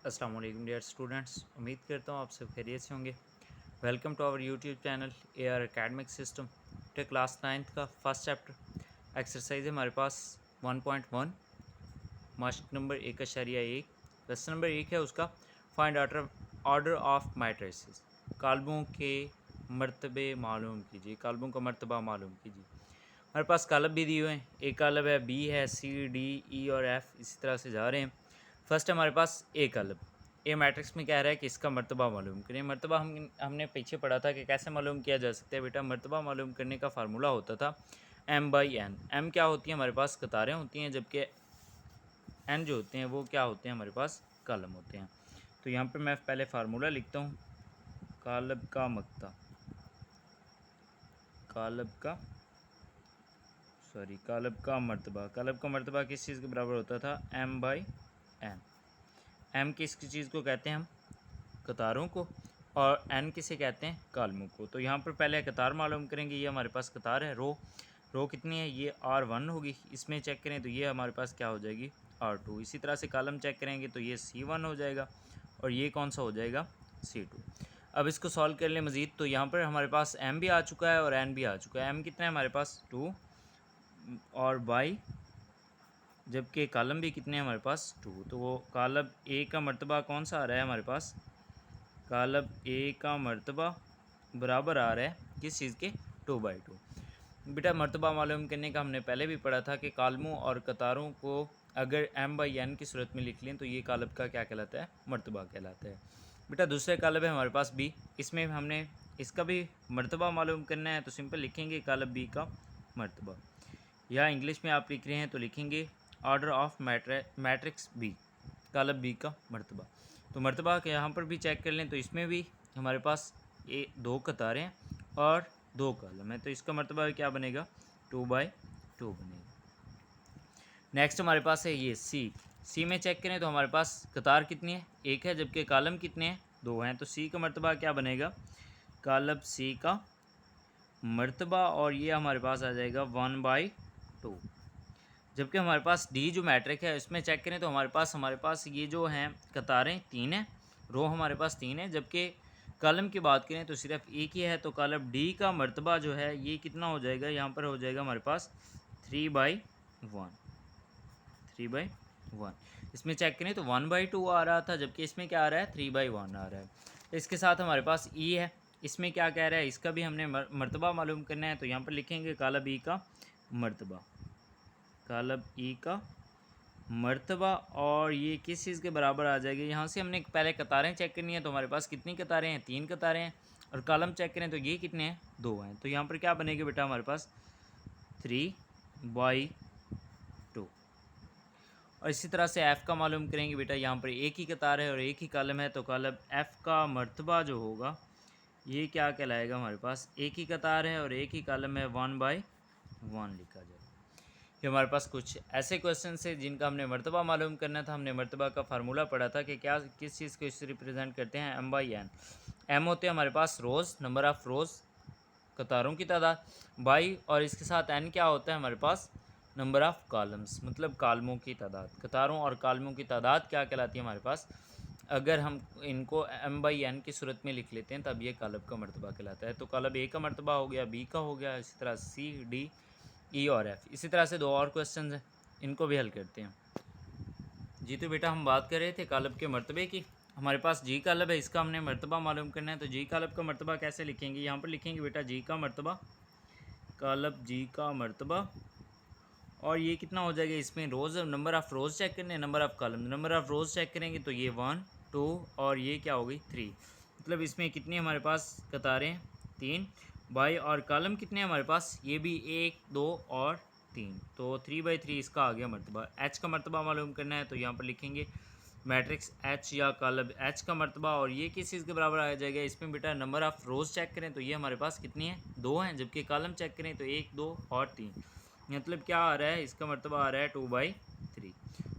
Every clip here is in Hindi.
अस्सलाम वालेकुम डियर स्टूडेंट्स, उम्मीद करता हूँ आप सब खैरियत से होंगे। Welcome to our YouTube channel AR academic system. To class 9th का फर्स्ट चैप्टर एक्सरसाइज है हमारे पास 1.1 मास्क नंबर 1.1। क्वेश्चन नंबर 1 है उसका, फाइंड ऑर्डर ऑफ मैट्रिसेस। कालबों के मरतबे मालूम कीजिए, कालबों का मरतबा मालूम कीजिए। हमारे पास कालब भी दिए हुए हैं, एक कालब है, बी है, सी डी ई और एफ, इसी तरह से जा रहे हैं। फर्स्ट हमारे पास ए कालब। ए मैट्रिक्स में कह रहा है कि इसका मर्तबा मालूम करें। मर्तबा हमने पीछे पढ़ा था कि कैसे मालूम किया जा सकता है बेटा। मर्तबा मालूम करने का फार्मूला होता था m/n। m क्या होती है, हमारे पास कतारें होती हैं, जबकि n जो होते हैं वो क्या होते हैं, हमारे पास कालम होते हैं। तो यहाँ पर मैं पहले फार्मूला लिखता हूँ, कालब का मकता, कालब का मर्तबा। कालब का मर्तबा किस चीज़ के बराबर होता था, m/n। m किस चीज़ को कहते हैं हम, कतारों को, और n किसे कहते हैं, कालमों को। तो यहाँ पर पहले कतार मालूम करेंगे। ये हमारे पास कतार है, रो कितनी है, ये R1 होगी। इसमें चेक करें तो ये हमारे पास क्या हो जाएगी, R2। इसी तरह से कालम चेक करेंगे तो ये C1 हो जाएगा, और ये कौन सा हो जाएगा, C2। अब इसको सॉल्व कर लें मज़ीद, तो यहाँ पर हमारे पास m भी आ चुका है और n भी आ चुका है। m कितना है हमारे पास 2 और y, जबकि कालम भी कितने हैं हमारे पास 2। तो वो कालब ए का मर्तबा कौन सा आ रहा है हमारे पास, कालब ए का मर्तबा बराबर आ रहा है किस चीज़ के, 2/2। बेटा मर्तबा मालूम करने का हमने पहले भी पढ़ा था कि कालमों और कतारों को अगर m/n की सूरत में लिख लें तो ये कालब का क्या कहलाता है, मर्तबा कहलाता है। बेटा दूसरे कालब है हमारे पास बी, इसमें हमने इसका भी मर्तबा मालूम करना है, तो सिंपल लिखेंगे कालब बी का मर्तबा, या इंग्लिश में आप लिख रहे हैं तो लिखेंगे ऑर्डर ऑफ मैट्रिक्स बी, कालब बी का मर्तबा। तो मर्तबा के यहाँ पर भी चेक कर लें तो इसमें भी हमारे पास ये 2 कतारें और 2 कॉलम है, तो इसका मर्तबा क्या बनेगा, 2/2 बनेगा। नेक्स्ट हमारे पास है ये सी में चेक करें तो हमारे पास कतार कितनी है, 1 है, जबकि कालम कितने हैं, 2 हैं। तो सी का मर्तबा क्या बनेगा, कालब सी का मर्तबा, और ये हमारे पास आ जाएगा 1/2। जबकि हमारे पास डी जो मैट्रिक है इसमें चेक करें तो हमारे पास ये जो हैं कतारें 3 हैं, रो हमारे पास 3 है, जबकि कॉलम की बात करें तो सिर्फ एक ही है। तो कॉलम डी का मर्तबा जो है ये कितना हो जाएगा, यहाँ पर हो जाएगा हमारे पास 3/1। इसमें चेक करें तो 1/2 आ रहा था, जबकि इसमें क्या आ रहा है, 3/1 आ रहा है। तो इसके साथ हमारे पास ई है, इसमें क्या कह रहा है, इसका भी हमने मर्तबा मालूम करना है। तो यहाँ पर लिखेंगे कालब ई का मर्तबा, कालब ई का मर्तबा, और ये किस चीज़ के बराबर आ जाएगी, यहाँ से हमने पहले कतारें चेक करनी है। तो हमारे पास कितनी कतारें हैं, 3 कतारें हैं, और कॉलम चेक करें तो ये कितने हैं, 2 हैं। तो यहाँ पर क्या बनेगी बेटा हमारे पास 3/2। और इसी तरह से एफ़ का मालूम करेंगे बेटा, यहाँ पर एक ही कतार है और एक ही कॉलम है, तो कॉलम एफ़ का मर्तबा जो होगा ये क्या कहलाएगा, हमारे पास एक ही कतार है और एक ही कॉलम है, 1/1 लिखा जाए। कि हमारे पास कुछ ऐसे क्वेश्चन है जिनका हमने मर्तबा मालूम करना था। हमने मर्तबा का फार्मूला पढ़ा था कि क्या किस चीज़ को इससे रिप्रेजेंट करते हैं, m/n। m होते हैं हमारे पास रोज़, नंबर ऑफ़ रोज़, कतारों की तादाद, बाई, और इसके साथ n क्या होता है हमारे पास, नंबर ऑफ़ कॉलम्स, मतलब कालमों की तादाद। कतारों और कालमों की तादाद क्या कहलाती है हमारे पास, अगर हम इनको m/n की सूरत में लिख लेते हैं तब ये कालब का मर्तबा कहलाता है। तो कालब ए का मर्तबा हो गया, बी का हो गया, इसी तरह सी डी ई और एफ। इसी तरह से 2 और क्वेश्चन हैं, इनको भी हल करते हैं। जी तो बेटा हम बात कर रहे थे कालब के मर्तबे की। हमारे पास जी कालब है, इसका हमने मर्तबा मालूम करना है। तो जी कालब का मर्तबा कैसे लिखेंगे, यहाँ पर लिखेंगे बेटा जी का मर्तबा, कालब जी का मर्तबा, और ये कितना हो जाएगा, इसमें rows, number of rows check करने, number of column, number of rows check करेंगे तो ये 1 2 और ये क्या हो गई 3। मतलब इसमें कितनी हमारे पास कतारें, 3 बाई, और कॉलम कितने हमारे पास, ये भी 1 2 और 3। तो 3/3 इसका आ गया मर्तबा। एच का मर्तबा मालूम करना है, तो यहाँ पर लिखेंगे मैट्रिक्स एच या कॉलम एच का मर्तबा, और ये किस चीज़ के बराबर आ जाएगा, इसमें बेटा नंबर ऑफ़ रोज़ चेक करें तो ये हमारे पास कितनी है, 2 हैं, जबकि कॉलम चेक करें तो 1 2 और 3। मतलब क्या आ रहा है, इसका मर्तबा आ रहा है 2/3।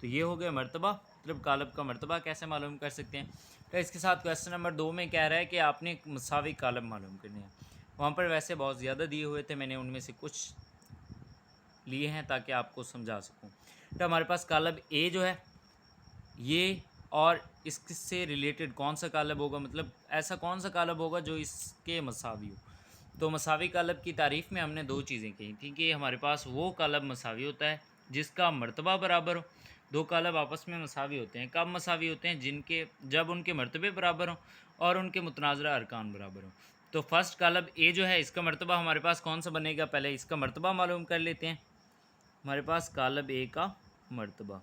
तो ये हो गया मर्तबा, मतलब कालब का मर्तबा कैसे मालूम कर सकते हैं। तो इसके साथ क्वेश्चन नंबर 2 में कह रहा है कि आपने मुसावी कालब मालूम करने हैं। वहाँ पर वैसे बहुत ज़्यादा दिए हुए थे, मैंने उनमें से कुछ लिए हैं ताकि आपको समझा सकूँ। तो हमारे पास कालब ए जो है ये और इससे रिलेटेड कौन सा कालब होगा, मतलब ऐसा कौन सा कालब होगा जो इसके मसावी हो। तो मसावी कालब की तारीफ़ में हमने दो चीज़ें कही थी कि हमारे पास वो कालब मसावी होता है जिसका मर्तबा बराबर हो। दो कालब आपस में मसावी होते हैं, कब मसावी होते हैं, जब उनके मर्तबे बराबर हों और उनके मुतनाज़रा अरकान बराबर हों। तो फर्स्ट कालब ए जो है, इसका मर्तबा हमारे पास कौन सा बनेगा, पहले इसका मर्तबा मालूम कर लेते हैं। हमारे पास कालब ए का मर्तबा,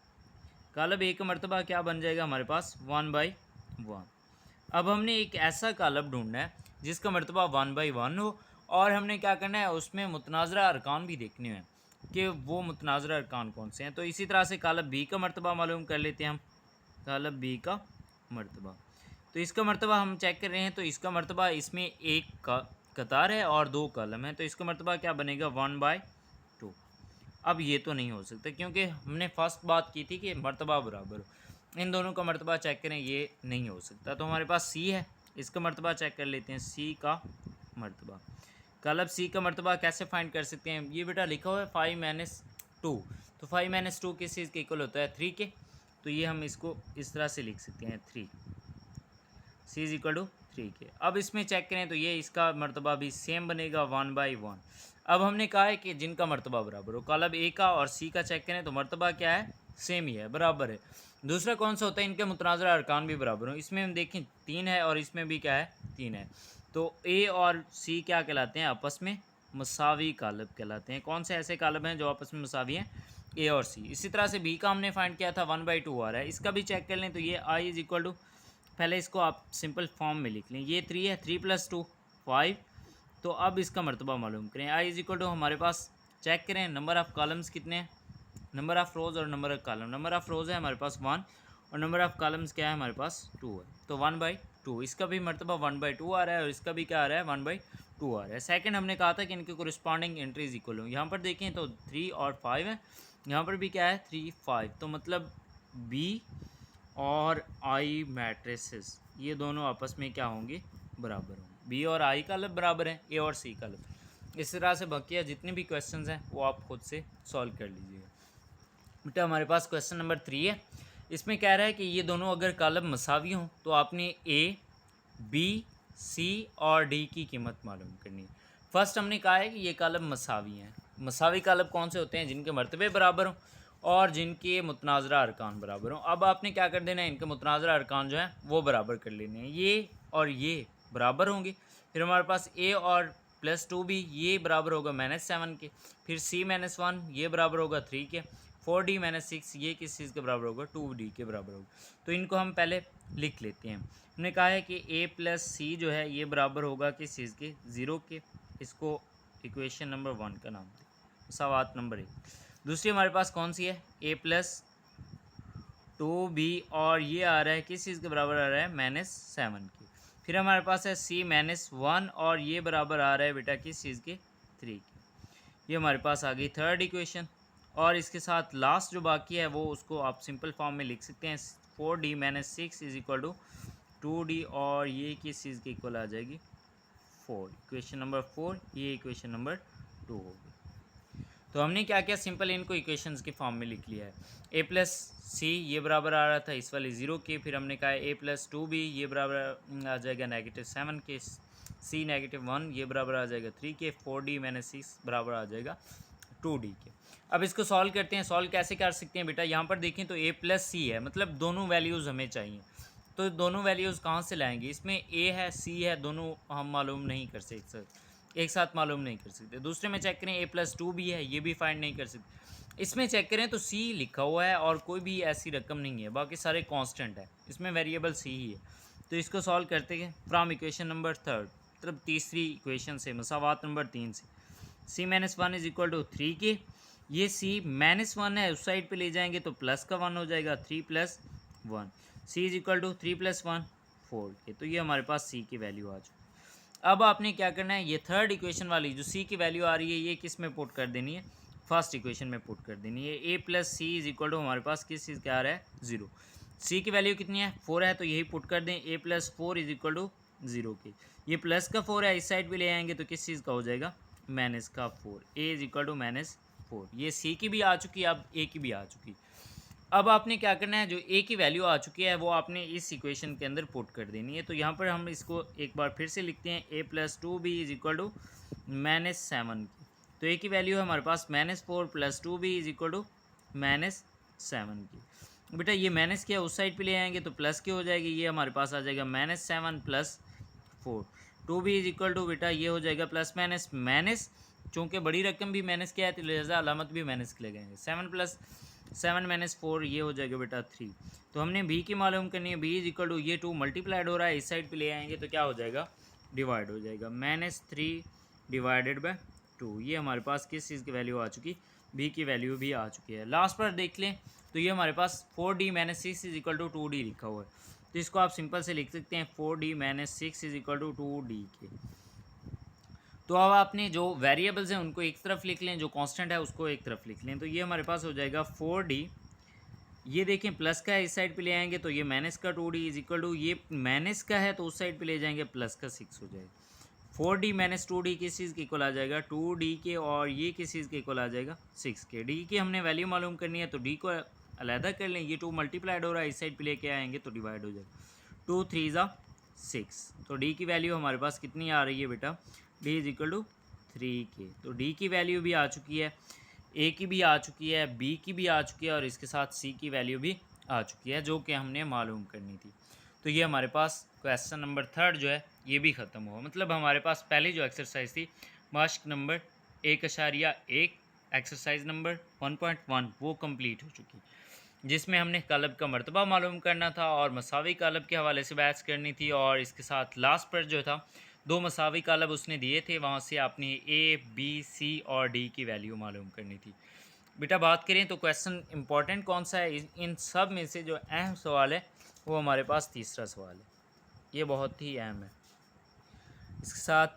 कालब ए का मर्तबा क्या बन जाएगा हमारे पास 1/1। अब हमने एक ऐसा कालब ढूंढना है जिसका मर्तबा 1/1 हो और हमने क्या करना है, उसमें मुतनाज़रा अरकान भी देखने हैं कि वो मुतनाज़रा अरकान कौन से हैं। तो इसी तरह से कालब बी का मर्तबा मालूम कर लेते हैं हम। कालब बी का मर्तबा, तो इसका मर्तबा हम चेक कर रहे हैं, तो इसका मर्तबा इसमें एक का कतार है और दो कॉलम है, तो इसका मर्तबा क्या बनेगा 1/2। अब ये तो नहीं हो सकता क्योंकि हमने फर्स्ट बात की थी कि मर्तबा बराबर हो। इन दोनों का मर्तबा चेक करें, ये नहीं हो सकता। तो हमारे पास सी है, इसका मर्तबा चेक कर लेते हैं, सी का मर्तबा। कालब सी का मर्तबा कैसे फाइंड कर सकते हैं, ये बेटा लिखा हुआ है 5-2। तो 5-2 किस चीज़ के इक्वल होता है, 3 के। तो ये हम इसको इस तरह से लिख सकते हैं, 3, सी इज इक्वल टू 3 के। अब इसमें चेक करें तो ये इसका मर्तबा भी सेम बनेगा 1/1। अब हमने कहा है कि जिनका मर्तबा बराबर हो, कालब ए का और सी का चेक करें तो मर्तबा क्या है, सेम ही है, बराबर है। दूसरा कौन सा होता है, इनके मुतनाज़रा अरकान भी बराबर हो। इसमें हम देखें 3 है और इसमें भी क्या है, 3 है। तो ए और सी क्या कहलाते हैं, आपस में मसावी कालब कहलाते हैं। कौन से ऐसे कालब हैं जो आपस में मसावी हैं, ए और सी। इसी तरह से बी का हमने फाइंड किया था 1/2 आ रहा है, इसका भी चेक कर लें तो ये आई इज इक्वल टू, पहले इसको आप सिंपल फॉर्म में लिख लें, ये 3 है, 3 + 2 5। तो अब इसका मर्तबा मालूम करें, आई इज इक्वल टू हमारे पास चेक करें नंबर ऑफ़ कॉलम्स कितने हैं, नंबर ऑफ़ रोज़ और number of column. Number of rows है हमारे पास 1 और नंबर ऑफ़ कॉलम्स क्या है हमारे पास 2 है। तो 1/2, इसका भी मर्तबा 1/2 आ रहा है और इसका भी क्या आ रहा है 1/2 आ रहा है। सेकंड हमने कहा था कि इनके कोरिस्पॉन्डिंग एंट्रीज इक्वल हो। यहाँ पर देखें तो 3 और 5 है, यहाँ पर भी क्या है 3 5। तो मतलब बी और आई मैट्रिसेस ये दोनों आपस में क्या होंगे, बराबर होंगे। बी और आई कालब बराबर हैं, ए और सी कालब। इस तरह से बाकी जितने भी क्वेश्चंस हैं वो आप खुद से सॉल्व कर लीजिएगा। बेटा हमारे पास क्वेश्चन नंबर 3 है, इसमें कह रहा है कि ये दोनों अगर कालब मसावी हों तो आपने ए, बी, सी और डी की कीमत मालूम करनी है। फर्स्ट हमने कहा है कि ये कालब मसावी हैं। मसावी कालब कौन से होते हैं, जिनके मर्तबे बराबर हों और जिनके मुतनाज़रा अरकान बराबर हों। अब आपने क्या कर देना है, इनके मुतनाज़रा अरकान जो हैं वो बराबर कर लेने हैं, ये और ये बराबर होंगे। फिर हमारे पास ए और +2 भी ये बराबर होगा -7 के। फिर C-1 ये बराबर होगा 3 के। 4D-6 ये किस चीज़ के बराबर होगा, 2D के बराबर होगा। तो इनको हम पहले लिख लेते हैं। हमने कहा है कि A + C जो है ये बराबर होगा किस चीज़ के, 0 के। इसको इक्वेशन नंबर 1 का नाम दें, मसावात नंबर 1। दूसरी हमारे पास कौन सी है, A + 2B और ये आ रहा है किस चीज़ के बराबर आ रहा है, -7 के। फिर हमारे पास है C-1 और ये बराबर आ रहा है बेटा किस चीज़ के, 3 के। ये हमारे पास आ गई थर्ड इक्वेशन। और इसके साथ लास्ट जो बाकी है वो उसको आप सिंपल फॉर्म में लिख सकते हैं, 4D-6 is equal to 2D और ये किस चीज़ के इक्वल आ जाएगी, 4। इक्वेशन नंबर 4, ये इक्वेशन नंबर 2 होगी। तो हमने क्या किया, सिंपल इनको इक्वेशंस के फॉर्म में लिख लिया है। A + C ये बराबर आ रहा था इस वाले 0 के। फिर हमने कहा A + 2B ये बराबर आ जाएगा -7 के। C-1 ये बराबर आ जाएगा 3 के। 4D-6 बराबर आ जाएगा 2D के। अब इसको सॉल्व करते हैं। सॉल्व कैसे कर सकते हैं बेटा, यहाँ पर देखें तो A + C है, मतलब दोनों वैल्यूज़ हमें चाहिए। तो दोनों वैल्यूज़ कहाँ से लाएंगे, इसमें A है C है, दोनों हम मालूम नहीं कर सकते, एक साथ मालूम नहीं कर सकते। दूसरे में चेक करें A + 2 भी है, ये भी फाइंड नहीं कर सकते। इसमें चेक करें तो C लिखा हुआ है और कोई भी ऐसी रकम नहीं है, बाकी सारे कांस्टेंट है, इसमें वेरिएबल C ही है। तो इसको सॉल्व करते हैं फ्रॉम इक्वेशन नंबर 3, मतलब तीसरी इक्वेशन से, मसावात नंबर 3 से। C-1 इज इक्वल टू 3 के। ये C-1 है, उस साइड पे ले जाएंगे तो प्लस का 1 हो जाएगा, 3 + 1। C इज इक्वल टू 3 + 1 4 के। तो ये हमारे पास C की वैल्यू आ चुकी। अब आपने क्या करना है, ये थर्ड इक्वेशन वाली जो C की वैल्यू आ रही है ये किस में पुट कर देनी है, फर्स्ट इक्वेशन में पुट कर देनी है। A + C is equal to हमारे पास किस चीज़ क्या आ रहा है, 0। C की वैल्यू कितनी है, 4 है, तो यही पुट कर दें। A + 4 इज इक्वल टू 0 के। ये प्लस का 4 है, इस साइड भी ले आएंगे तो किस चीज़ का हो जाएगा, -4। A is equal to -4। ये C की भी आ चुकी है, अब A की भी आ चुकी। अब आपने क्या करना है, जो ए की वैल्यू आ चुकी है वो आपने इस इक्वेशन के अंदर पुट कर देनी है। तो यहाँ पर हम इसको एक बार फिर से लिखते हैं, A plus two B is equal to -7 की। तो ए की वैल्यू है हमारे पास -4 plus two B is equal to -7 की। बेटा ये माइनस क्या उस साइड पे ले आएंगे तो प्लस की हो जाएगी, ये हमारे पास आ जाएगा -7 plus 4। Two B is equal to बेटा ये हो जाएगा प्लस माइनस माइनस, चूँकि बड़ी रकम भी माइनस क्या है तो लिहाजा अलामत भी माइनस के लगाएंगे। 7 प्लस 7 माइनस 4 ये हो जाएगा बेटा 3। तो हमने बी की मालूम करनी है, बी इज इक्वल टू ये 2 मल्टीप्लाइड हो रहा है, इस साइड पे ले आएंगे तो क्या हो जाएगा, डिवाइड हो जाएगा। -3 डिवाइडेड बाय 2, ये हमारे पास किस चीज़ की वैल्यू आ चुकी, बी की वैल्यू भी आ चुकी है। लास्ट पर देख लें तो ये हमारे पास 4d minus 6 is equal to 2d लिखा हुआ है, तो इसको आप सिंपल से लिख सकते हैं 4d minus 6 is equal to 2d के। तो अब आपने जो वेरिएबल्स हैं उनको एक तरफ लिख लें, जो कांस्टेंट है उसको एक तरफ लिख लें। तो ये हमारे पास हो जाएगा 4d, ये देखें प्लस का है इस साइड पे ले आएंगे तो ये माइनस का 2d इज इक्वल टू, ये माइनस का है तो उस साइड पे ले जाएंगे प्लस का 6 हो जाएगा। 4d माइनस 2d किस चीज़ के इक्वल आ जाएगा, 2d के, और ये किस चीज़ के इक्वल आ जाएगा, 6 के। d की हमने वैल्यू मालूम करनी है तो d को अलहदा कर लें, ये 2 मल्टीप्लाइड हो रहा है, इस साइड पे लेके आएंगे तो डिवाइड हो जाएगा। 2 3 ज़ा 6, तो d की वैल्यू हमारे पास कितनी आ रही है बेटा, d इज इक्वल टू 3 के। तो d की वैल्यू भी आ चुकी है, ए की भी आ चुकी है, बी की भी आ चुकी है, और इसके साथ सी की वैल्यू भी आ चुकी है जो कि हमने मालूम करनी थी। तो ये हमारे पास क्वेश्चन नंबर 3 जो है ये भी ख़त्म हुआ। मतलब हमारे पास पहली जो एक्सरसाइज थी मास्क नंबर 1.1 एक्सरसाइज नंबर 1.1 वो कंप्लीट हो चुकी, जिसमें हमने कालब का मर्तबा मालूम करना था और मसावी कालब के हवाले से बहस करनी थी, और इसके साथ लास्ट पर जो था 2 मसावी कालब उसने दिए थे, वहाँ से आपने ए बी सी और डी की वैल्यू मालूम करनी थी। बेटा बात करें तो क्वेश्चन इंपॉर्टेंट कौन सा है, इन सब में से जो अहम सवाल है वो हमारे पास तीसरा सवाल है, ये बहुत ही अहम है। इसके साथ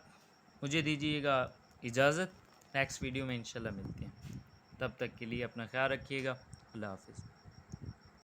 मुझे दीजिएगा इजाज़त, नेक्स्ट वीडियो में इंशाल्लाह मिलते हैं। तब तक के लिए अपना ख्याल रखिएगा। अल्लाह हाफ़िज़।